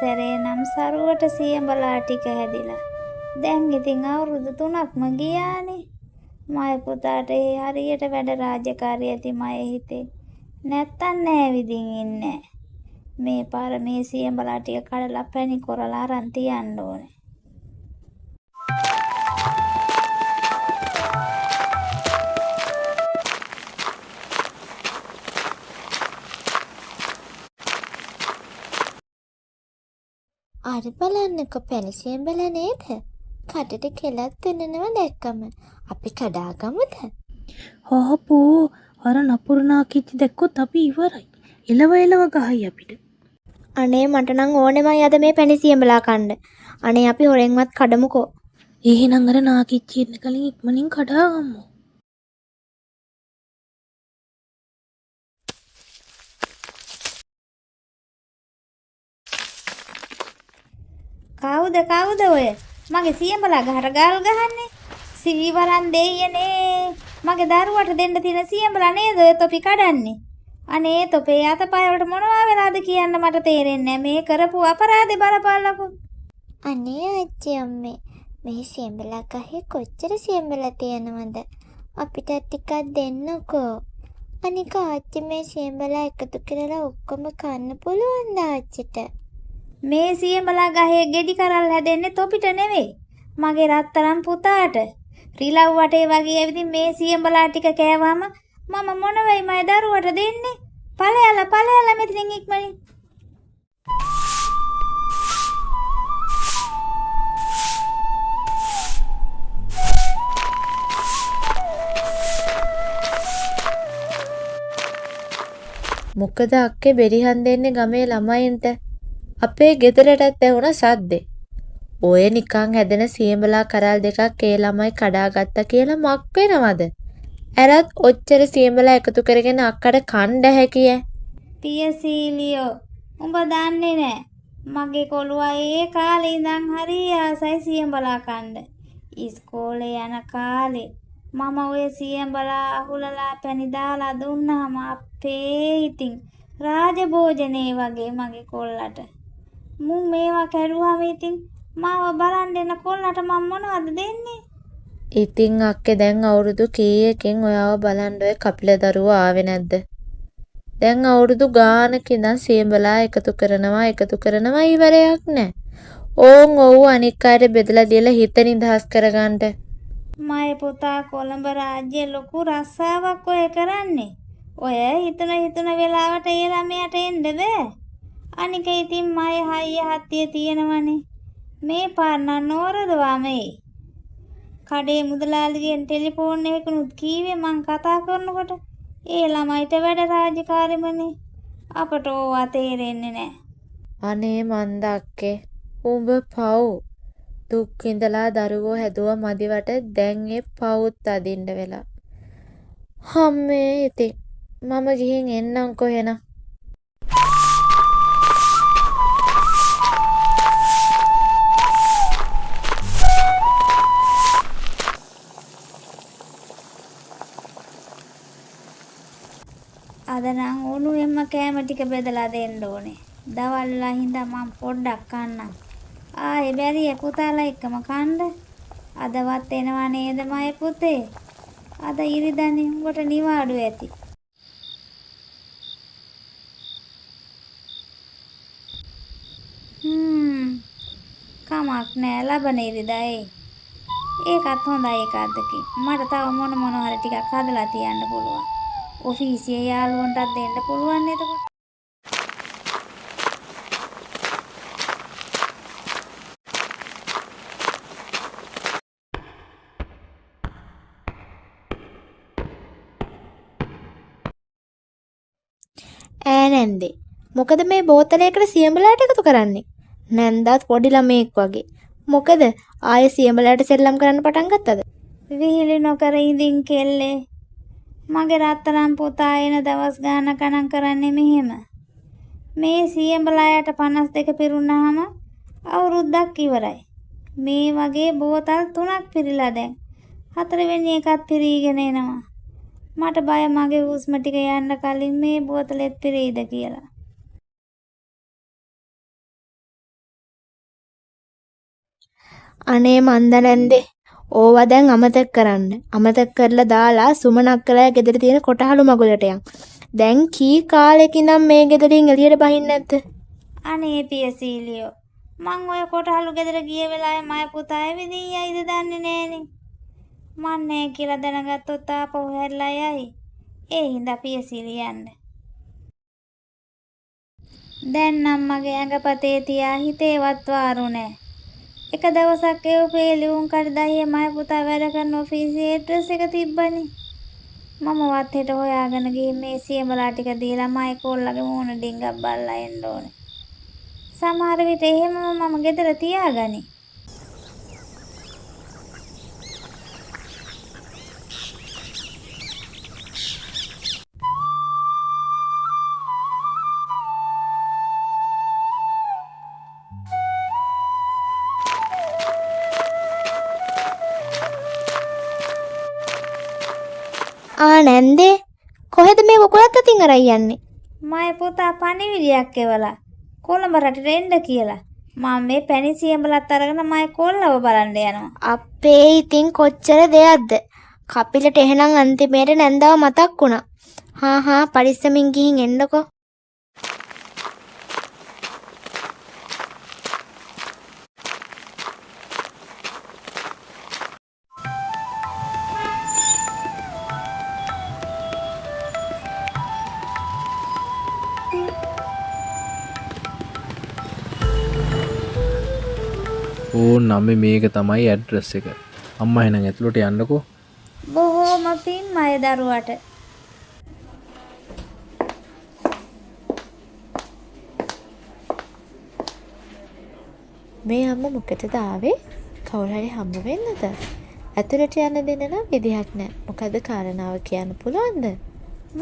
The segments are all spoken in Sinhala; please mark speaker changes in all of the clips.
Speaker 1: සැරේ නම් සරුවට සියඹලා ටික හැදිලා. දැන් ඉතින් අවුරුදු 3ක්ම ගියානේ. මගේ පුතාට ඒ හරියට වැඩ රාජකාරිය ඇති මගේ හිතේ. නැත්තම් නෑ විදින් ඉන්නේ. මේ පාර මේ සියඹලා ටික කඩලා පැණි කොරලා අරන් තියන්න ඕනේ.
Speaker 2: අර බලන්නකො පැණි සියඹලා නේද? කටට කෙලක් තුනනවා දැක්කම අපි කඩාගමුද?
Speaker 3: හොහපෝ අර නපුරුනා කිච්චි දැක්කොත් අපි ඉවරයි. එලව ගහයි අපිට.
Speaker 2: අනේ මට නම් ඕනෙමයි අද මේ පැණි සියඹලා කන්න. අනේ අපි හොරෙන්වත් කඩමුකෝ.
Speaker 3: එහෙනම් අර නාකිච්චි එන්න කලින් ඉක්මනින් කඩාගමු.
Speaker 1: කවුද ඔය? මගේ සියඹලා ගහට ගල් ගහන්නේ? සීවරන් දෙයියනේ. මගේ දරුවට දෙන්න තියෙන සියඹලා නේද ඔය තොපි කඩන්නේ? අනේ තොපේ අතපය වලට මොනවා වෙලාද කියන්න මට තේරෙන්නේ නැහැ. මේ කරපු අපරාධේ බලපල්ලකෝ.
Speaker 2: අනේ අච්චි අම්මේ මේ සියඹලා ගහේ කොච්චර සියඹලා තියෙනවද? අපිට ටිකක් දෙන්නකෝ. අනික ආච්චි මේ සියඹලා එකතු කරලා ඔක්කොම කන්න පුළුවන්ද ආච්චිට?
Speaker 1: මේ සියඹලා ගහේ ගෙඩි කරල් හැදෙන්නේ තොපිට නෙවෙයි. මගේ රත්තරන් පුතාට. රිලව් වටේ වගේ ඇවිදින් මේ සියඹලා ටික කෑවම මම මොන වෙයි මයි දරුවට දෙන්නේ? ඵලයලා මෙතනින් ඉක්මනින්.
Speaker 4: මොකද අක්කේ බෙරිහන් දෙන්නේ ගමේ ළමයින්ට. අපේ ගෙදරටත් ඇහුණ සද්දේ. ඔය නිකන් හැදෙන සියඹලා කරල් දෙකක් ඒ ළමයි කඩාගත්තා කියලා මක් වෙනවද? ඇරත් ඔච්චර සියඹලා එකතු කරගෙන අක්කට කණ්ඩ හැකිය.
Speaker 1: පියසීලියෝ උඹ දන්නේ නෑ. මගේ කොළුවා ඒ කාලේ ඉඳන් හරි ආසයි සියඹලා කන්න. ඉස්කෝලේ යන කාලේ මම ඔය සියඹලා අහුලලා පැණි දාලා දුන්නාම අපේ ඉතින් රාජභෝජනේ වගේ මගේ කොල්ලට. මුන් මේවා කැඩුවාම ඉතින් මාව බලන් දෙන කොල්ලට මම මොනවද දෙන්නේ?
Speaker 4: ඉතින් අක්කේ දැන් අවුරුදු කීයකින් ඔයාව බලන්න ඔය කපිල දරුවා ආවේ නැද්ද? දැන් අවුරුදු ගානක ඉඳන් සියඹලා එකතු කරනවා ඉවරයක් නැහැ. ඕන් ඔව් අනික් අයට බෙදලා දීලා හිත නිදහස් කරගන්න.
Speaker 1: මගේ පුතා කොළඹ රාජ්‍ය ලොකු රස්සාවක් ඔය කරන්නේ. ඔය හිතුන වෙලාවට ඒ ළමයාට එන්න බෑ. අනික ඉතින් මගේ හයිය හත්තිය තියෙනවනේ. මේ පාරන නෝරදවා මේ. කඩේ මුදලාලිගෙන් ටෙලිෆෝන් එකකුත් කීවේ මං කතා කරනකොට ඒ ළමයිට වැඩ රාජකාරිමනේ. අපට ඕවා තේරෙන්නේ නැහැ.
Speaker 4: අනේ මන්ද අක්කේ උඹ පව් දුක් විඳලා දරුවෝ හැදුවා මදිවට දැන් ඒ පවුත් අදින්න වෙලා. අම්මේ ඉතින් මම ගිහින් එන්නම්කෝ එහෙනම්.
Speaker 1: අද නම් උණුවෙන්ම කෑම ටික බෙදලා දෙන්න ඕනේ. දවල්ලා හින්දා මම පොඩ්ඩක් කන්නම්. ආයේ බැරිය පුතාලා එක්කම කන්න. අදවත් එනවා නේද මගේ පුතේ? අද ඉරිදන්නේ උඹට නිවාඩු ඇති. කමක් නෑ ලබන ඉරිදා ඒ. ඒකත් හොඳයි එකක්දකින්. මට තව මොන හරි ටිකක් හදලා තියන්න පුළුවන්. ඔෆීසියේ යාළුවන්ටත් දෙන්න පුළුවන් එතකොට.
Speaker 2: ඈ නැන්දේ මොකද මේ බෝතලයකට සියඹලාට එකතු කරන්නේ? නැන්දාත් පොඩි ළමෙක් වගේ. මොකද ආයේ සියඹලාට සෙල්ලම් කරන්න පටන් ගත්තද?
Speaker 1: විහිළි නොකර ඉඳින් කෙල්ලේ. මගේ රත්තරන් පුතා එන දවස් ගාන ගණන් කරන්නේ මෙහෙම. මේ සියඹලායට 52 පිරුණාම අවුරුද්දක් ඉවරයි. මේ වගේ බෝතල් 3ක් පිරීලා දැන් 4 වෙනි එකත් පිරීගෙන එනවා. මට බය මගේ හුස්ම ටික යන්න කලින් මේ බෝතලෙත් පිරෙයිද කියලා.
Speaker 2: අනේ මන්ද නැන්දේ. ඕවා දැන් අමතක කරන්න. අමතක කරලා දාලා සුමනක් කළා ගෙදර තියෙන කොටහළු මගුලට යන්. දැන් කී කාලෙකින්නම් මේ ගෙදරින් එළියට බහින්නේ නැද්ද?
Speaker 1: අනේ පියසීලියෝ මං ඔය කොටහළු ගෙදර ගිය වෙලාවේ මය පුතා ඇවිදින් යයිද දන්නේ නෑනේ. මන් නෑ කියලා දැනගත්තොත් ආපහු හැරිලා යයි. ඒ හින්දා පියසීලි යන්න. දැන් නම් මගේ ඇඟපතේ තියා හිතේවත් වාරු නෑ. එක දවසක් ඒ උපේ ලියුම් කඩදාසියේ මය පුතා වැඩ කරන ඔෆිසියේ ඇඩ්‍රස් එක තිබ්බනේ. මම වත් හෙට හොයාගෙන ගිහින් මේ සියඹලා ටික දීලා මයි කොල්ලගේ මූණ ඩිංගක් බල්ලා එන්න ඕනේ. සමහර විට එහෙමම මම ගෙදර තියාගනි.
Speaker 2: නැන්දේ කොහෙද මේ කුකුලත් අතින් අරන් යන්නේ?
Speaker 1: මයි පුතා පණිවිඩයක් එවලා කොළඹ රටට එන්න කියලා. මම මේ පැණි සියඹලත් අරගෙන මයි කොල්ලව බලන්න යනවා.
Speaker 2: අපේ ඉතින් කොච්චර දෙයක්ද? කපිලට එහෙනම් අන්තිමේට නැන්දාව මතක් වුණා. හා පරිස්සමින් ගිහින් එන්නකෝ.
Speaker 5: ඕන් නම්මේ මේක තමයි ඇඩ්‍රස් එක. අම්මා එහෙනම් ඇතුළට යන්නකෝ.
Speaker 1: බොහෝම පින් මය දරුවට.
Speaker 4: මේ අම්මා මොකටද ආවේ? කවුරු හරි හම්බ වෙන්නද? ඇතුළට යන්න දෙන්න නම් විදිහක් නැහැ. මොකද කාරණාව කියන්න පුළුවන්ද?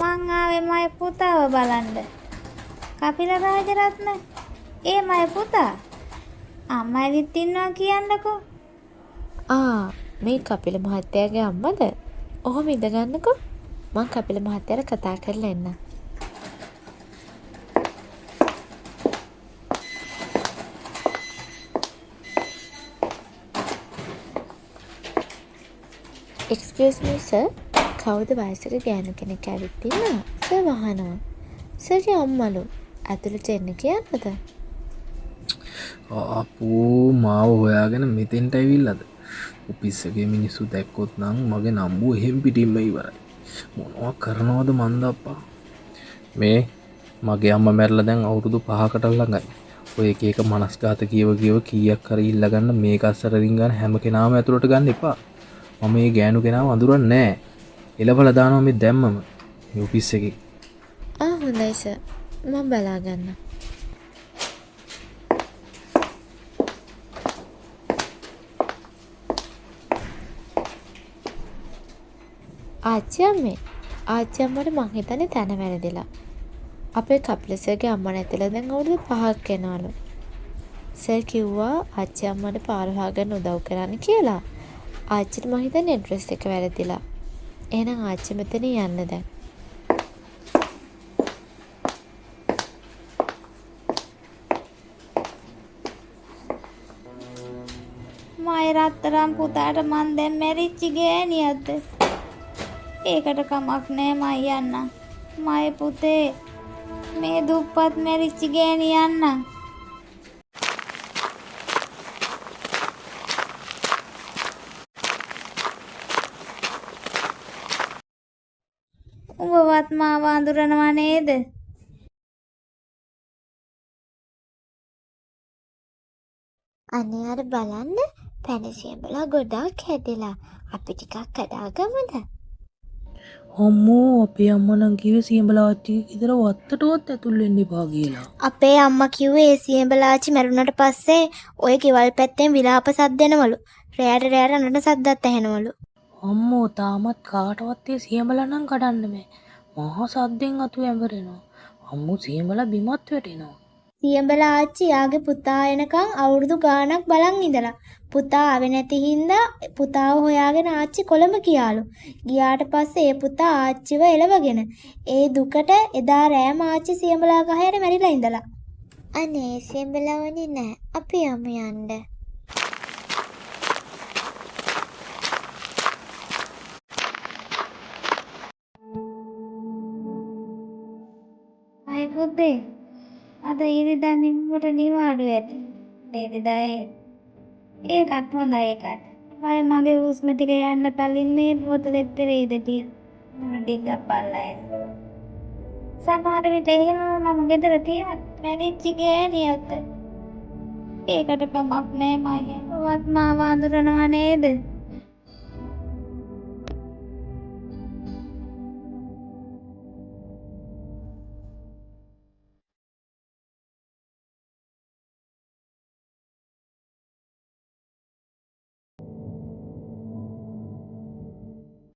Speaker 1: මං ආවේ මයි පුතාව බලන්න. කපිල රාජරත්න. ඒ මයි පුතා. අම්මා ඇවිත් ඉන්නවා කියන්නකෝ.
Speaker 4: මේ කපිල මහත්තයාගේ අම්මද? ඔහොම ඉඳගන්නකෝ. මං කපිල මහත්තයාට කතා කරලා එන්න. Excuse me sir. කවුද වයසක ගෑනු කෙනෙක් ඇවිත් ඉන්නවා? සර් වහනවා. සර්ගේ අම්මලු ඇතුළට එන්න කියන්නද?
Speaker 5: අපෝ මාව හොයාගෙන මෙතෙන්ට ඇවිල්ලාද? ඔෆිස් එකේ මිනිස්සු දැක්කොත් නම් මගේ නම්බුව එහෙම් පිටින්ම ඉවරයි. මොනවා කරනවද මන්ද අප්පා? මේ මගේ අම්මා මැරලා දැන් අවුරුදු 5කට ළඟයි. ඔය එක එක මනස්ගත කියව කීයක් හරි ඉල්ල ගන්න මේක අස්සර රින් ගන්න හැම කෙනාම ඇතුළට ගන්න එපා. මම මේ ගෑනු කෙනාව අඳුරන්නේ නැහැ. එලවලා දානවා මේ දැම්මම මේ ඔෆිස් එකේ.
Speaker 4: හොඳයි සර්. මම බලා ගන්නම්. ආච්චි අම්මට මං හිතන්නේ තැන වැරදිලා. අපේ කපිල සර්ගේ අම්මා නැතිලා දැන් අවුරුදු 5ක් වෙනවලු. සර් කිව්වා ආච්චි අම්මට පාර හොයාගන්න උදව් කරන්න කියලා. ආච්චිට මං හිතන්නේ ඇඩ්‍රස් එක වැරදිලා. එහෙනම් ආච්චි මෙතන යන්න දැන්.
Speaker 1: මයි රත්තරන් පුතාට මන් දැන් මැරිච්ච ගෑණියක්ද? ඒකට කමක් නෑ මයි යන්න. මයි පුතේ මේ දුප්පත් මැරිච්ච ගෑණි යන්න. උඹවත් මාව අඳුරනවා නේද?
Speaker 2: අනේ අර බලන්න පැණි සියඹලා ගොඩක් හැදිලා. අපි ටිකක් කඩාගමුද?
Speaker 3: අම්මෝ අපේ අම්මා නම් කිව්වේ සියඹලාච්චි ගෙදර වත්තටවත් ඇතුල් වෙන්න එපා කියලා.
Speaker 2: අපේ අම්මා කිව්වේ ඒ සියඹලාච්චි මැරුණට පස්සේ ඔය ගෙවල් පැත්තෙන් විලාප සද්ද එනවලු. රැයට නඩන සද්දත් ඇහෙනවලු.
Speaker 3: අම්මෝ තාමත් කාටවත් ඒ සියඹලා නම් කඩන්න බෑ. මහා සද්දෙන් අතු ඇඹරෙනවා. අම්මෝ සියඹලා බිමත් වැටෙනවා.
Speaker 2: සියඹලාච්චි යාගේ පුතා එනකන් අවුරුදු ගාණක් බලන් ඉඳලා. පුතා ආවේ නැති හින්දා පුතාව හොයාගෙන ආච්චි කොළඹ ගියාලු. ගියාට පස්සේ ඒ පුතා ආච්චිව එලවගෙන ඒ දුකට එදා රෑම ආච්චි සියඹලා ගහයට මැරිලා ඉඳලා. අනේ සියඹලා වනේ නෑ. අපි යමු යන්න.
Speaker 1: පුතේ. අද ඉරිදා නිම්මට නිවාඩු ඇති. ඉරිදා ඒකත් හොඳයි ඒකත්. මම මගේ හුස්ම ටික යන්න කලින් මේ බෝතලෙත් පෙරේද තියෙන. ටිකක් බලලා. සමහර විට එහෙම මම ගෙදර තියන මැනිච්ච ගෑණියත්. ඒකට කමක් නෑ මගේ. වත් මාව අඳුරනව නේද?